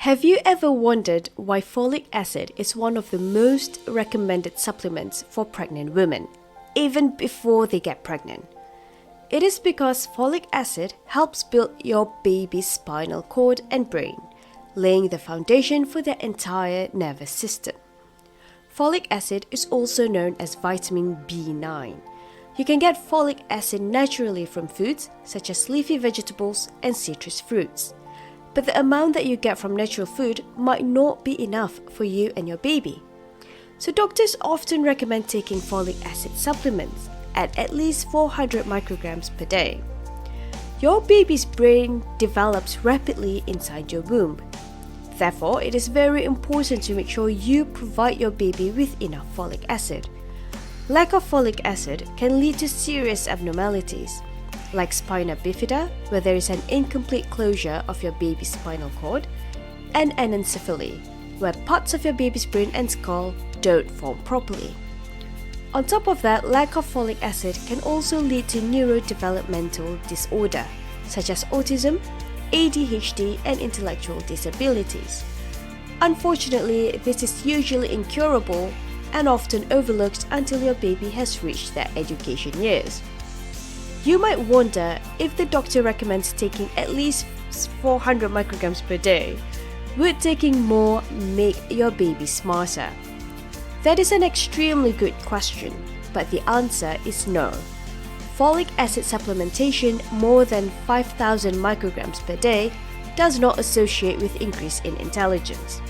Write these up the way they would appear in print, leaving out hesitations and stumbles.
Have you ever wondered why folic acid is one of the most recommended supplements for pregnant women, even before they get pregnant? It is because folic acid helps build your baby's spinal cord and brain, laying the foundation for their entire nervous system. Folic acid is also known as vitamin B9. You can get folic acid naturally from foods such as leafy vegetables and citrus fruits. But the amount that you get from natural food might not be enough for you and your baby. So doctors often recommend taking folic acid supplements at least 400 micrograms per day. Your baby's brain develops rapidly inside your womb. Therefore, it is very important to make sure you provide your baby with enough folic acid. Lack of folic acid can lead to serious abnormalities, like Spina Bifida, where there is an incomplete closure of your baby's spinal cord, and Anencephaly, where parts of your baby's brain and skull don't form properly. On top of that, lack of folic acid can also lead to neurodevelopmental disorder, such as autism, ADHD, and intellectual disabilities. Unfortunately, this is usually incurable and often overlooked until your baby has reached their education years. You might wonder if the doctor recommends taking at least 400 micrograms per day. Would taking more make your baby smarter? That is an extremely good question, but the answer is no. Folic acid supplementation more than 5,000 micrograms per day does not associate with increase in intelligence.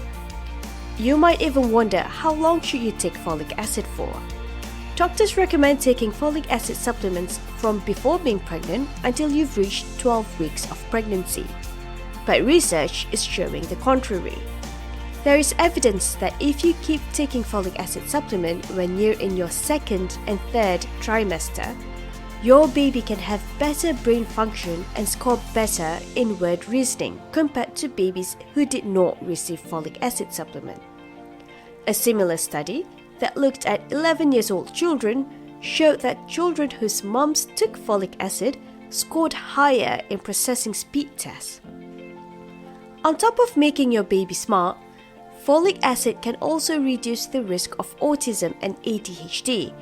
You might even wonder how long should you take folic acid for? Doctors recommend taking folic acid supplements from before being pregnant until you've reached 12 weeks of pregnancy. But research is showing the contrary. There is evidence that if you keep taking folic acid supplement when you're in your second and third trimester, your baby can have better brain function and score better in word reasoning compared to babies who did not receive folic acid supplement. A similar study that looked at 11-year-old children showed that children whose moms took folic acid scored higher in processing speed tests. On top of making your baby smart, folic acid can also reduce the risk of autism and ADHD,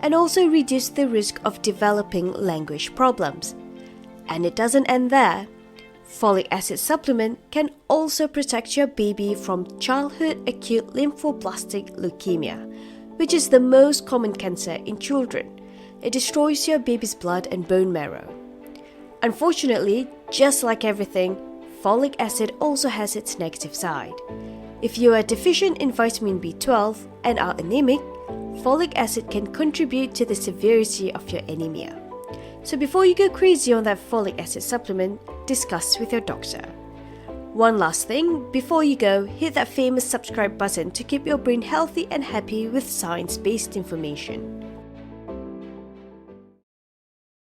and also reduce the risk of developing language problems. And it doesn't end there. Folic acid supplement can also protect your baby from childhood acute lymphoblastic leukemia, which is the most common cancer in children. It destroys your baby's blood and bone marrow. Unfortunately, just like everything, folic acid also has its negative side. If you are deficient in vitamin B12 and are anemic, folic acid can contribute to the severity of your anemia. So before you go crazy on that folic acid supplement, discuss with your doctor. One last thing, before you go, hit that famous subscribe button to keep your brain healthy and happy with science-based information.